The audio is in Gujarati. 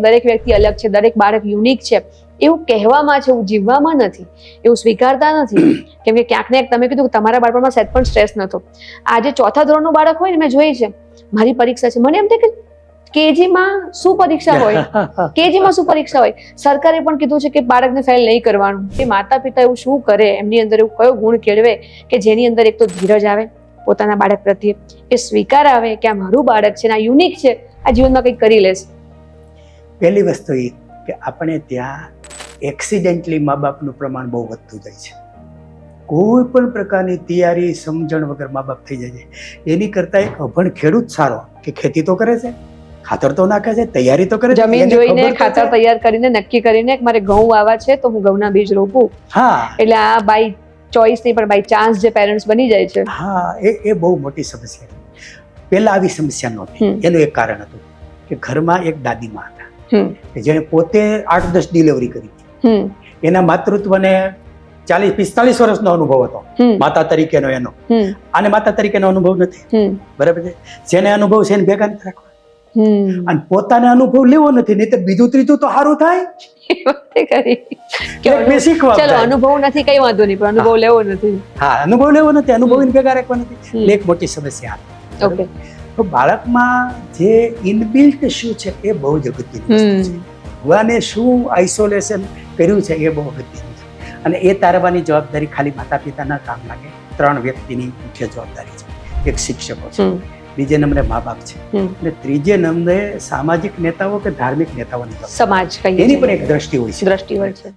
દરેક વ્યક્તિ અલગ છે, દરેક બાળક યુનિક છે એવું કહેવામાં છે, એવું જીવવામાં નથી, એવું સ્વીકારતા નથી. કેમ કે ક્યાંક ને ક્યાંક તમે કીધું કે તમારા બાળપણમાં સહેજ પણ સ્ટ્રેસ નહોતો. આજે ચોથા ધોરણનું બાળક હોય ને, મેં જોઈ છે, મારી પરીક્ષા છે, મને એમ થાય કે કેજીમાં શું પરીક્ષા હોય, કેજીમાં શું પરીક્ષા હોય. સરકારે પણ કીધું છે કે બાળકને ફેલ નહીં કરવાનું. એ માતા પિતા એવું શું કરે, એમની અંદર એવું કયો ગુણ કેળવે કે જેની અંદર એક તો ધીરજ આવે પોતાના બાળક પ્રત્યે, એ સ્વીકાર આવે કે આ મારું બાળક છે, આ યુનિક છે, આ જીવનમાં કંઈક કરી લેશે. પહેલી વસ્તુ એ કે આપણે ત્યાં એક્સિડેન્ટલી મા બાપનું પ્રમાણ બહુ વધતું જાય છે. કોઈ પણ પ્રકારની તૈયારી સમજણ વગર મા બાપ થઈ જાય છે. એની કરતાં એક અભણ ખેડૂત સારો કે ખેતી તો કરે છે, ખાતર તો નાખે છે, તૈયારી તો કરે છે, જમીન જોઈને ખાતર તૈયાર કરીને નક્કી કરીને મારે ઘઉં વાવવા છે તો હું ઘઉંના બીજ રોપું. હા, એટલે આ બાય ચોઈસ નહીં પણ બાય ચાન્સ જે પેરેન્ટ્સ બની જાય છે. હા, એ બહુ મોટી સમસ્યા છે. પહેલા આવી સમસ્યા નહોતી. એનું એક કારણ હતું કે ઘરમાં એક દાદીમા હતા કે જેને પોતે 8-10 ડિલિવરી કરી. એના માતૃત્વને 40-45 વર્ષનો અનુભવ હતો માતા તરીકેનો એનો. આને માતા તરીકેનો અનુભવ નથી, બરાબર છે. જેને અનુભવ છે એને ભેગા નથી રાખવા, અને પોતાને અનુભવ લેવો નથી, નહીં તો બીજું ત્રીજું તો સારું થાય. ચલો અનુભવ નથી કઈ વાંધો નહીં, પણ અનુભવ લેવો નથી. હા, અનુભવ લેવો નથી, અનુભવીને ભેગા રાખવા નથી. એક મોટી સમસ્યા. ઓકે, તો બાળકમાં જે ઇનબિલ્ટ શું છે એ બહુ જ અગત્યની વસ્તુ છે. ભગવાને શું આઇસોલેશન કર્યું છે એ બહુ અગત્યનું છે, અને એ તારવાની જવાબદારી ખાલી માતા પિતાના કામ લાગે. 3 વ્યક્તિની મુખ્ય જવાબદારી છે. એક શિક્ષકો છે, બીજે નંબરે મા બાપ છે, અને ત્રીજે નંબરે સામાજિક નેતાઓ કે ધાર્મિક નેતાઓની સમાજ એની પણ એક દ્રષ્ટિ હોય છે. દ્રષ્ટિ હોય છે.